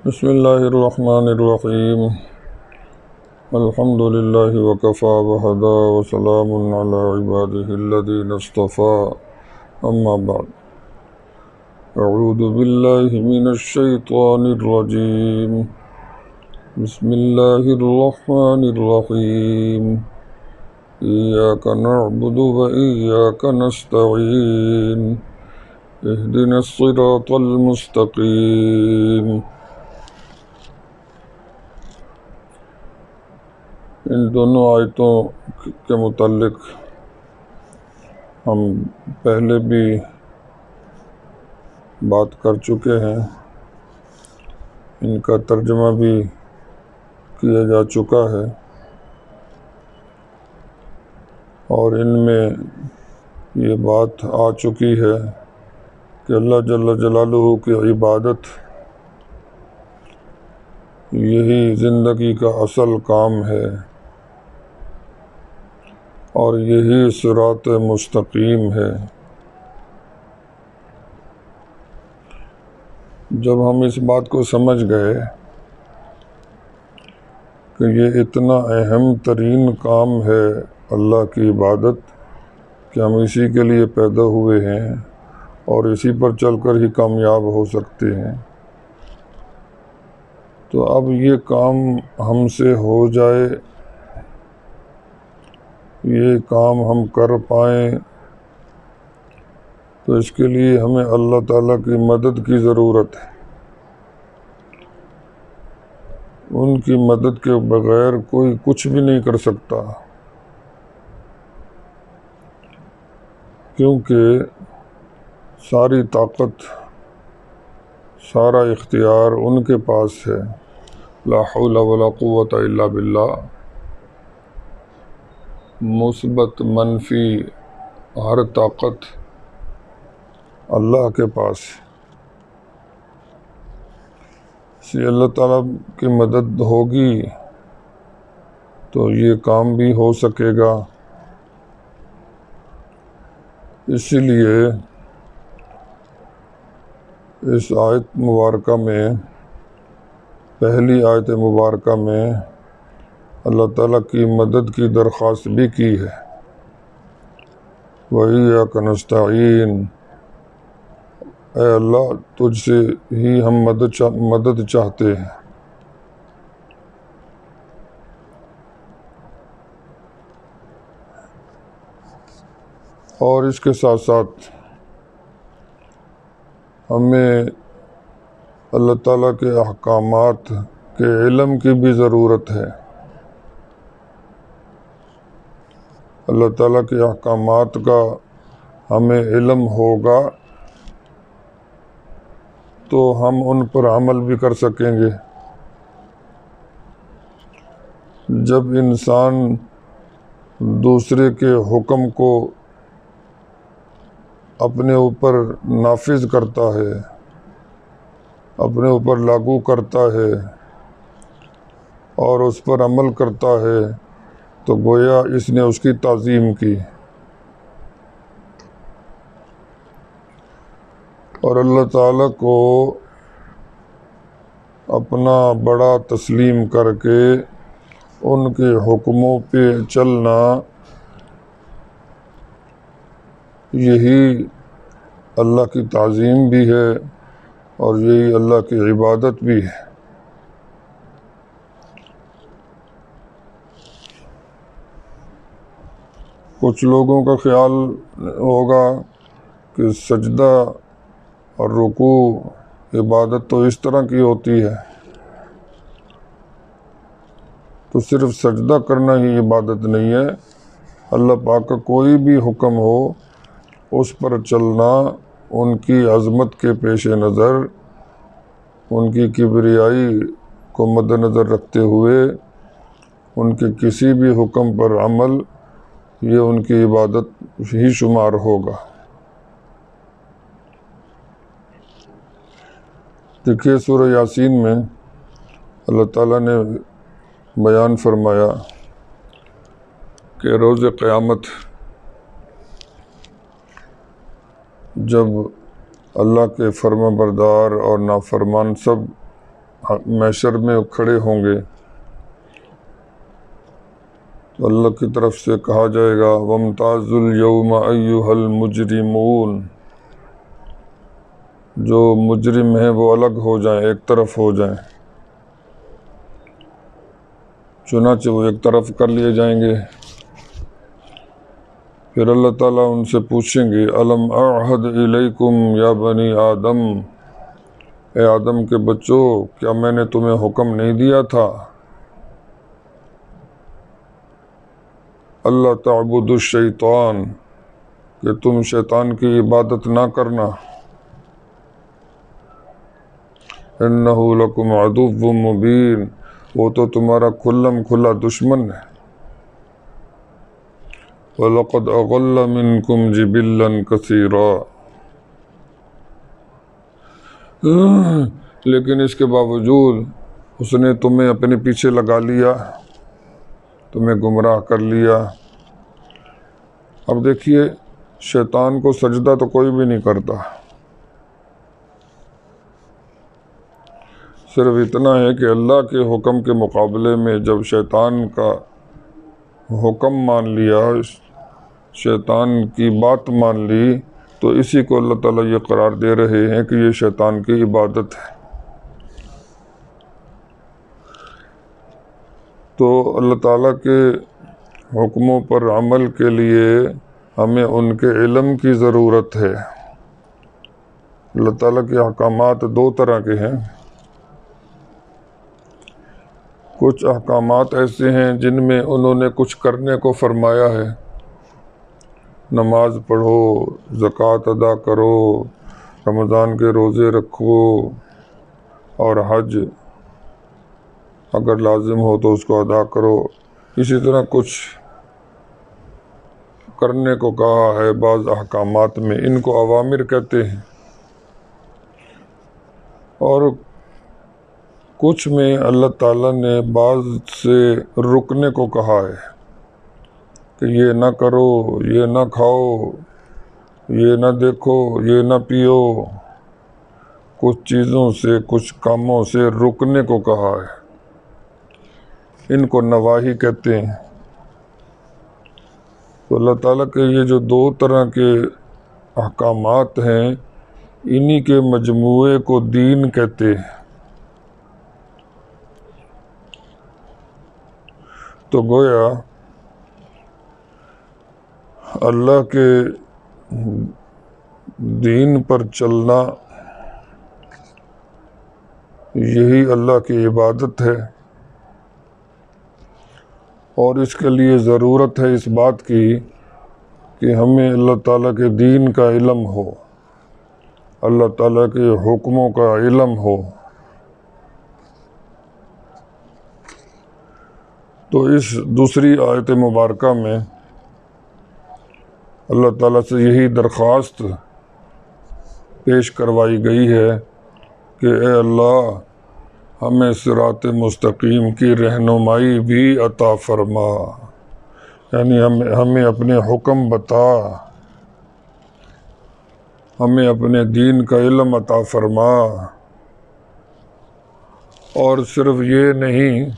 بسم اللہ الرحمن الرحیم الحمد للہ وکفی وحدا وسلام علی عبادہ الذین اصطفى اما بعد اعوذ باللہ من الشیطان الرجیم بسم اللہ الرحمن الرحیم ایاک نعبد وإیاک نستعین اہدنا الصراط المستقیم۔ ان دونوں آیتوں کے متعلق ہم پہلے بھی بات کر چکے ہیں، ان کا ترجمہ بھی کیا جا چکا ہے، اور ان میں یہ بات آ چکی ہے کہ اللہ جل جلالہ کی عبادت یہی زندگی کا اصل کام ہے، اور یہی صراط مستقیم ہے۔ جب ہم اس بات کو سمجھ گئے کہ یہ اتنا اہم ترین کام ہے اللہ کی عبادت کہ ہم اسی کے لیے پیدا ہوئے ہیں اور اسی پر چل کر ہی کامیاب ہو سکتے ہیں، تو اب یہ کام ہم سے ہو جائے، یہ کام ہم کر پائیں، تو اس کے لیے ہمیں اللہ تعالیٰ کی مدد کی ضرورت ہے۔ ان کی مدد کے بغیر کوئی کچھ بھی نہیں کر سکتا، کیونکہ ساری طاقت، سارا اختیار ان کے پاس ہے۔ لا حول ولا قوة الا باللہ، مثبت منفی ہر طاقت اللہ کے پاس ہے۔ اس لیے اللہ تعالیٰ کی مدد ہوگی تو یہ کام بھی ہو سکے گا۔ اسی لیے اس آیت مبارکہ میں، پہلی آیت مبارکہ میں اللہ تعالیٰ کی مدد کی درخواست بھی کی ہے۔ وَإِيَّاكَ نَسْتَعِينُ، اے اللہ تجھ سے ہی ہم مدد چاہتے ہیں۔ اور اس کے ساتھ ساتھ ہمیں اللہ تعالیٰ کے احکامات کے علم کی بھی ضرورت ہے۔ اللہ تعالیٰ کے احکامات کا ہمیں علم ہوگا تو ہم ان پر عمل بھی کر سکیں گے۔ جب انسان دوسرے کے حکم کو اپنے اوپر نافذ کرتا ہے، اپنے اوپر لاگو کرتا ہے اور اس پر عمل کرتا ہے، تو گویا اس نے اس کی تعظیم کی، اور اللہ تعالیٰ کو اپنا بڑا تسلیم کر کے ان کے حکموں پہ چلنا، یہی اللہ کی تعظیم بھی ہے اور یہی اللہ کی عبادت بھی ہے۔ کچھ لوگوں کا خیال ہوگا کہ سجدہ اور رکوع عبادت تو اس طرح کی ہوتی ہے، تو صرف سجدہ کرنا ہی عبادت نہیں ہے۔ اللہ پاک کا کوئی بھی حکم ہو، اس پر چلنا ان کی عظمت کے پیش نظر، ان کی کبریائی کو مد نظر رکھتے ہوئے ان کے کسی بھی حکم پر عمل، یہ ان کی عبادت ہی شمار ہوگا۔ دیکھیے سورہ یاسین میں اللہ تعالیٰ نے بیان فرمایا کہ روز قیامت جب اللہ کے فرما بردار اور نافرمان سب محشر میں کھڑے ہوں گے تو اللہ کی طرف سے کہا جائے گا وَامْتَازُوا الْيَوْمَ أَيُّهَا الْمُجْرِمُونَ، جو مجرم ہیں وہ الگ ہو جائیں، ایک طرف ہو جائیں۔ چنانچہ وہ ایک طرف کر لیے جائیں گے۔ پھر اللہ تعالیٰ ان سے پوچھیں گے الم اعہد الیکم یا بنی آدم، اے آدم کے بچوں کیا میں نے تمہیں حکم نہیں دیا تھا اللہ تعبد الشیطان، کہ تم شیطان کی عبادت نہ کرنا، انہ لکم عدو مبین، وہ تو تمہارا کھلم کھلا دشمن ہے، وَلَقَدْ أَضَلَّ مِنْكُمْ جِبِلًّا كَثِيرًا، لیکن اس کے باوجود اس نے تمہیں اپنے پیچھے لگا لیا، تمہیں گمراہ کر لیا۔ اب دیکھیے شیطان کو سجدہ تو کوئی بھی نہیں کرتا، صرف اتنا ہے کہ اللہ کے حکم کے مقابلے میں جب شیطان کا حکم مان لیا، شیطان کی بات مان لی، تو اسی کو اللہ تعالیٰ یہ قرار دے رہے ہیں کہ یہ شیطان کی عبادت ہے۔ تو اللہ تعالیٰ کے حکموں پر عمل کے لیے ہمیں ان کے علم کی ضرورت ہے۔ اللہ تعالیٰ کے احکامات دو طرح کے ہیں، کچھ احکامات ایسے ہیں جن میں انہوں نے کچھ کرنے کو فرمایا ہے، نماز پڑھو، زکوٰۃ ادا کرو، رمضان کے روزے رکھو، اور حج اگر لازم ہو تو اس کو ادا کرو۔ اسی طرح کچھ کرنے کو کہا ہے بعض احکامات میں، ان کو اوامر کہتے ہیں، اور کچھ میں اللہ تعالیٰ نے بعض سے رکنے کو کہا ہے کہ یہ نہ کرو، یہ نہ کھاؤ، یہ نہ دیکھو، یہ نہ پیو، کچھ چیزوں سے کچھ کاموں سے رکنے کو کہا ہے، ان کو نواہی کہتے ہیں۔ تو اللہ تعالیٰ کے یہ جو دو طرح کے احکامات ہیں، انہی کے مجموعے کو دین کہتے ہیں۔ تو گویا اللہ کے دین پر چلنا یہی اللہ کی عبادت ہے، اور اس کے لیے ضرورت ہے اس بات کی کہ ہمیں اللہ تعالیٰ کے دین کا علم ہو، اللہ تعالیٰ کے حکموں کا علم ہو۔ تو اس دوسری آیت مبارکہ میں اللہ تعالیٰ سے یہی درخواست پیش کروائی گئی ہے کہ اے اللہ ہمیں صراط مستقیم کی رہنمائی بھی عطا فرما، یعنی ہمیں اپنے حکم بتا، ہمیں اپنے دین کا علم عطا فرما، اور صرف یہ نہیں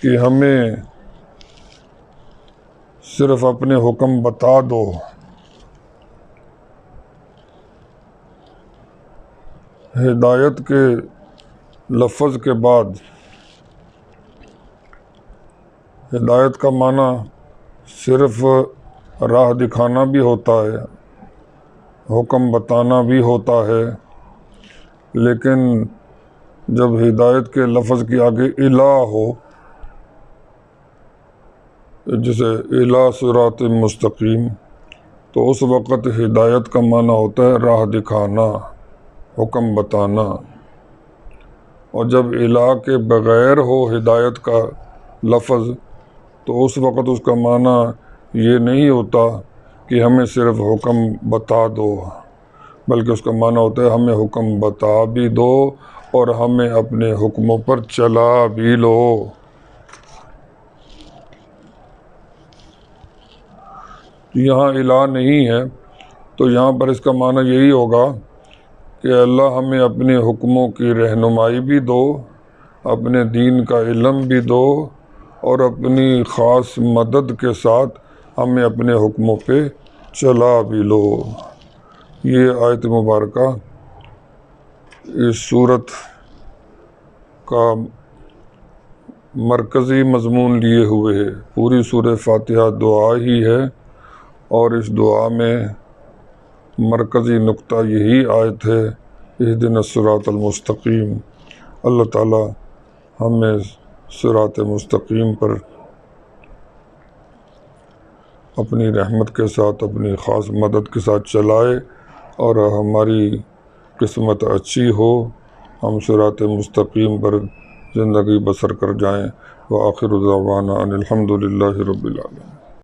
کہ ہمیں صرف اپنے حکم بتا دو، ہدایت کے لفظ کے بعد ہدایت کا معنی صرف راہ دکھانا بھی ہوتا ہے، حکم بتانا بھی ہوتا ہے، لیکن جب ہدایت کے لفظ کے آگے الہ ہو، جیسے الہ صراط مستقیم، تو اس وقت ہدایت کا معنی ہوتا ہے راہ دکھانا، حکم بتانا، اور جب الہ کے بغیر ہو ہدایت کا لفظ تو اس وقت اس کا معنی یہ نہیں ہوتا کہ ہمیں صرف حکم بتا دو، بلکہ اس کا معنی ہوتا ہے ہمیں حکم بتا بھی دو اور ہمیں اپنے حکموں پر چلا بھی لو۔ یہاں الہ نہیں ہے تو یہاں پر اس کا معنی یہی ہوگا کہ اللہ ہمیں اپنے حکموں کی رہنمائی بھی دو، اپنے دین کا علم بھی دو، اور اپنی خاص مدد کے ساتھ ہمیں اپنے حکموں پہ چلا بھی لو۔ یہ آیت مبارکہ اس صورت کا مرکزی مضمون لیے ہوئے ہے۔ پوری سورہ فاتحہ دعا ہی ہے، اور اس دعا میں مرکزی نقطہ یہی آیت ہے، اہدنا الصراط المستقیم۔ اللہ تعالی ہمیں صراط مستقیم پر اپنی رحمت کے ساتھ، اپنی خاص مدد کے ساتھ چلائے، اور ہماری قسمت اچھی ہو، ہم صراط مستقیم پر زندگی بسر کر جائیں۔ وآخر دعوانا ان الحمد للہ رب العالمین۔